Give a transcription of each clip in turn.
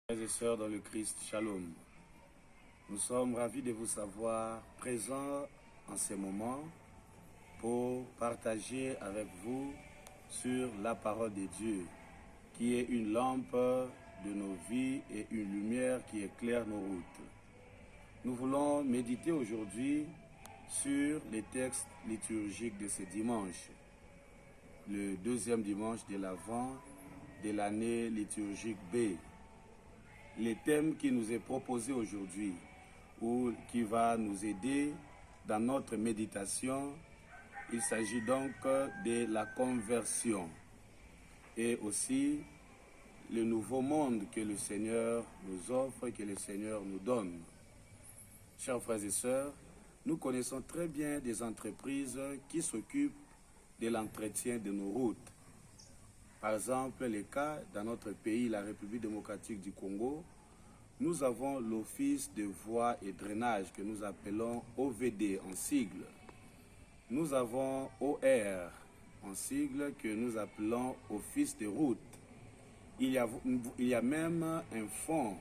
Frères et sœurs dans le Christ, Shalom. Nous sommes ravis de vous savoir présents en ces moments pour partager avec vous sur la parole de Dieu, qui est une lampe de nos vies et une lumière qui éclaire nos routes. Nous voulons méditer aujourd'hui sur les textes liturgiques de ce dimanche, le deuxième dimanche de l'Avent de l'année liturgique B. Le thème qui nous est proposé aujourd'hui, ou qui va nous aider dans notre méditation, il s'agit donc de la conversion et aussi le nouveau monde que le Seigneur nous offre, que le Seigneur nous donne. Chers frères et sœurs, nous connaissons très bien des entreprises qui s'occupent de l'entretien de nos routes. Par exemple, les cas dans notre pays, la République démocratique du Congo, nous avons l'Office de voies et drainage que nous appelons OVD en sigle. Nous avons OR en sigle que nous appelons Office de route. Il y a même un fonds,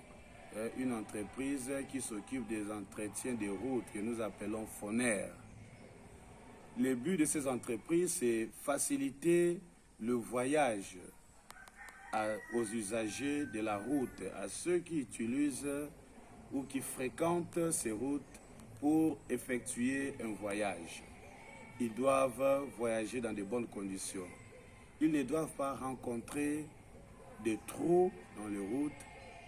une entreprise qui s'occupe des entretiens de route que nous appelons FONER. Le but de ces entreprises, c'est faciliter le voyage aux usagers de la route, à ceux qui utilisent ou qui fréquentent ces routes pour effectuer un voyage. Ils doivent voyager dans de bonnes conditions. Ils ne doivent pas rencontrer des trous dans les routes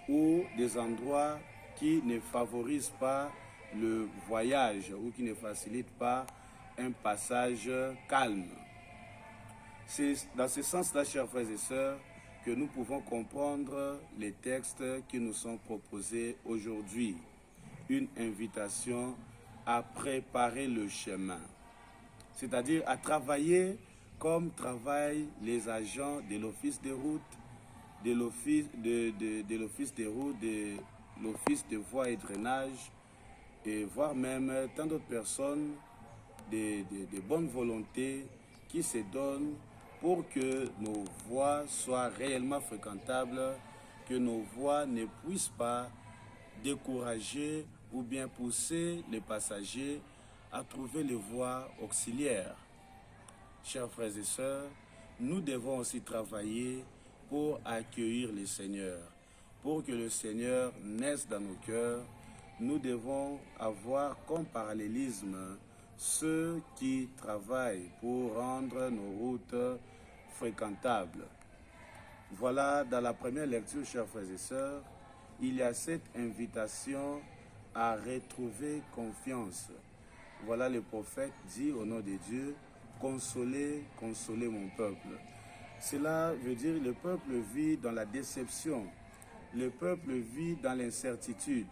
ou des endroits qui ne favorisent pas le voyage ou qui ne facilitent pas un passage calme. C'est dans ce sens-là, chers frères et sœurs, que nous pouvons comprendre les textes qui nous sont proposés aujourd'hui. Une invitation à préparer le chemin, c'est-à-dire à travailler comme travaillent les agents de l'office de route, de l'office de route, de l'office de voies et drainage, et voire même tant d'autres personnes de bonne volonté qui se donnent pour que nos voies soient réellement fréquentables, que nos voies ne puissent pas décourager ou bien pousser les passagers à trouver les voies auxiliaires. Chers frères et sœurs, nous devons aussi travailler pour accueillir le Seigneur. Pour que le Seigneur naisse dans nos cœurs, nous devons avoir comme parallélisme ceux qui travaillent pour rendre nos routes fréquentables. Voilà, dans la première lecture, chers frères et sœurs, il y a cette invitation à retrouver confiance. Voilà, le prophète dit au nom de Dieu, consolez, consolez mon peuple. Cela veut dire que le peuple vit dans la déception, le peuple vit dans l'incertitude,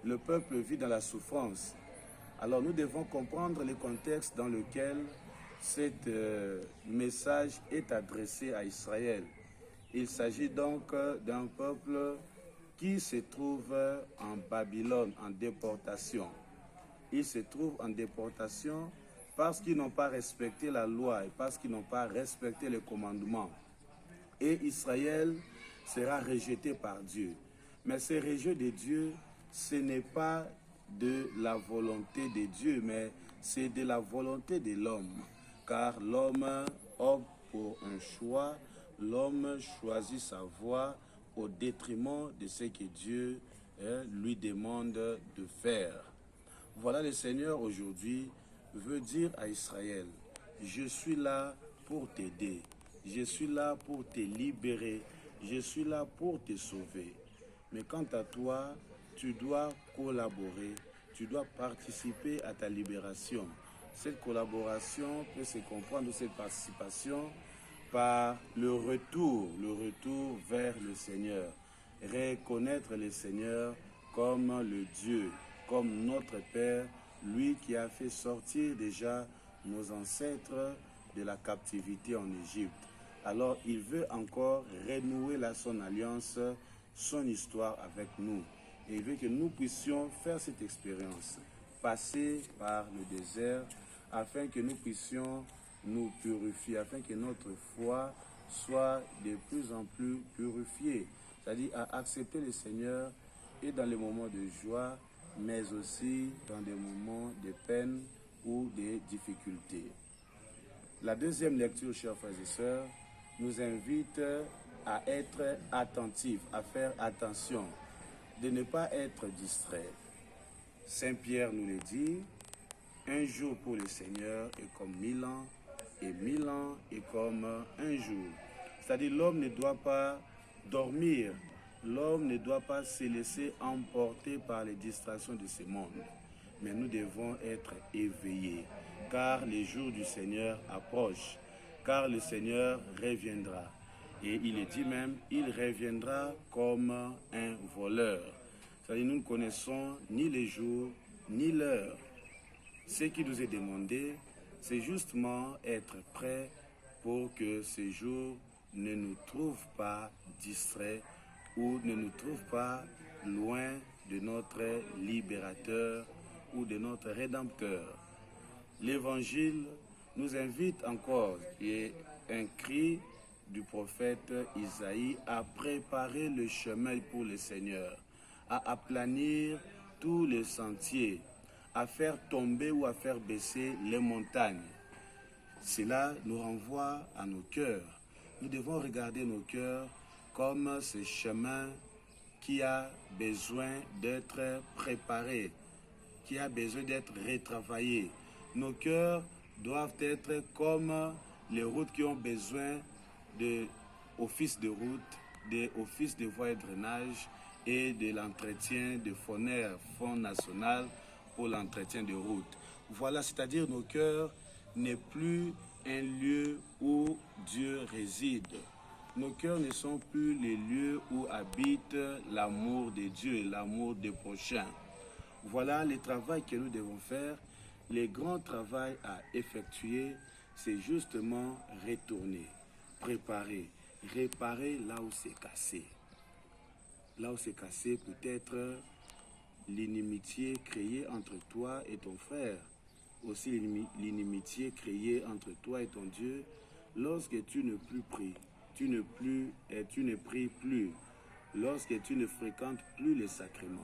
le peuple vit dans la souffrance. Alors nous devons comprendre le contexte dans lequel ce message est adressé à Israël. Il s'agit donc d'un peuple qui se trouve en Babylone, en déportation. Ils se trouvent en déportation parce qu'ils n'ont pas respecté la loi et parce qu'ils n'ont pas respecté les commandements. Et Israël sera rejeté par Dieu. Mais ce rejet de Dieu, ce n'est pas de la volonté de Dieu, mais c'est de la volonté de l'homme. Car l'homme opte pour un choix, l'homme choisit sa voie au détriment de ce que Dieu lui demande de faire. Voilà, le Seigneur aujourd'hui veut dire à Israël, je suis là pour t'aider, je suis là pour te libérer, je suis là pour te sauver. Mais quant à toi, tu dois collaborer, tu dois participer à ta libération. Cette collaboration peut se comprendre, cette participation, par le retour vers le Seigneur. Reconnaître le Seigneur comme le Dieu, comme notre Père, lui qui a fait sortir déjà nos ancêtres de la captivité en Égypte. Alors il veut encore renouer son alliance, son histoire avec nous. Et il veut que nous puissions faire cette expérience, passer par le désert, afin que nous puissions nous purifier, afin que notre foi soit de plus en plus purifiée, c'est-à-dire à accepter le Seigneur et dans les moments de joie, mais aussi dans des moments de peine ou de difficultés. La deuxième lecture, chers frères et sœurs, nous invite à être attentifs, à faire attention, de ne pas être distrait. Saint Pierre nous le dit, un jour pour le Seigneur est comme 1000 ans, et 1000 ans est comme un jour. C'est-à-dire l'homme ne doit pas dormir, l'homme ne doit pas se laisser emporter par les distractions de ce monde. Mais nous devons être éveillés, car les jours du Seigneur approchent, car le Seigneur reviendra. Et il est dit même, il reviendra comme un voleur. C'est-à-dire nous ne connaissons ni les jours, ni l'heure. Ce qui nous est demandé, c'est justement être prêt pour que ce jour ne nous trouve pas distraits ou ne nous trouve pas loin de notre libérateur ou de notre rédempteur. L'Évangile nous invite encore, et un cri du prophète Isaïe, à préparer le chemin pour le Seigneur, à aplanir tous les sentiers, à faire tomber ou à faire baisser les montagnes. Cela nous renvoie à nos cœurs. Nous devons regarder nos cœurs comme ce chemin qui a besoin d'être préparé, qui a besoin d'être retravaillé. Nos cœurs doivent être comme les routes qui ont besoin d'office de route, d'office de voies et drainage et de l'entretien de Fonds national pour l'entretien de routes. Voilà, c'est-à-dire nos cœurs n'est plus un lieu où Dieu réside. Nos cœurs ne sont plus les lieux où habite l'amour de Dieu, l'amour des prochains. Voilà le travail que nous devons faire. Le grand travail à effectuer, c'est justement retourner, préparer, réparer là où c'est cassé. Là où c'est cassé, peut-être l'inimitié créée entre toi et ton frère, aussi l'inimitié créée entre toi et ton Dieu, lorsque tu ne pries, tu ne pries plus, lorsque tu ne fréquentes plus les sacrements,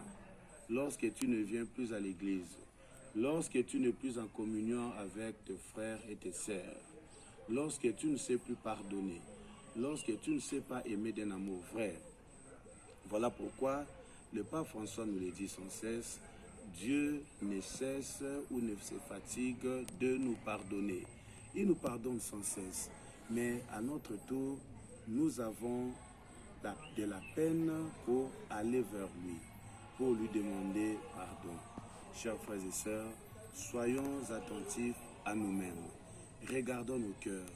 lorsque tu ne viens plus à l'église, lorsque tu n'es plus en communion avec tes frères et tes sœurs, lorsque tu ne sais plus pardonner, lorsque tu ne sais pas aimer d'un amour vrai. Voilà pourquoi le pape François nous le dit sans cesse, Dieu ne cesse ou ne se fatigue de nous pardonner. Il nous pardonne sans cesse, mais à notre tour, nous avons de la peine pour aller vers lui, pour lui demander pardon. Chers frères et sœurs, soyons attentifs à nous-mêmes. Regardons nos cœurs.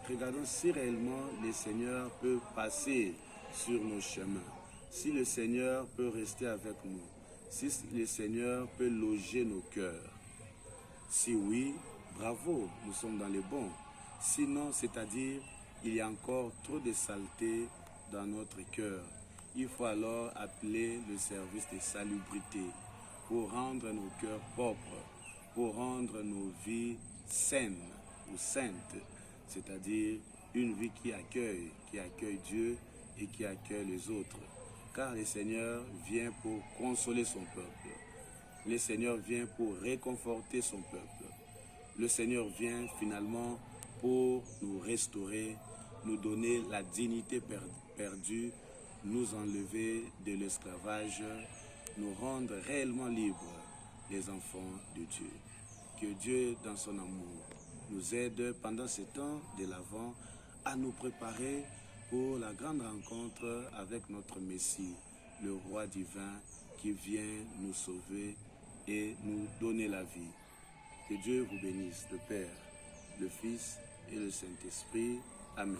Regardons si réellement le Seigneur peut passer sur nos chemins. Si le Seigneur peut rester avec nous, si le Seigneur peut loger nos cœurs. Si oui, bravo, nous sommes dans les bons. Sinon, c'est-à-dire, il y a encore trop de saleté dans notre cœur. Il faut alors appeler le service de salubrité pour rendre nos cœurs propres, pour rendre nos vies saines ou saintes, c'est-à-dire une vie qui accueille Dieu et qui accueille les autres. Car le Seigneur vient pour consoler son peuple. Le Seigneur vient pour réconforter son peuple. Le Seigneur vient finalement pour nous restaurer, nous donner la dignité perdue, nous enlever de l'esclavage, nous rendre réellement libres, les enfants de Dieu. Que Dieu, dans son amour, nous aide pendant ce temps de l'Avent à nous préparer pour la grande rencontre avec notre Messie, le Roi divin qui vient nous sauver et nous donner la vie. Que Dieu vous bénisse, le Père, le Fils et le Saint-Esprit. Amen.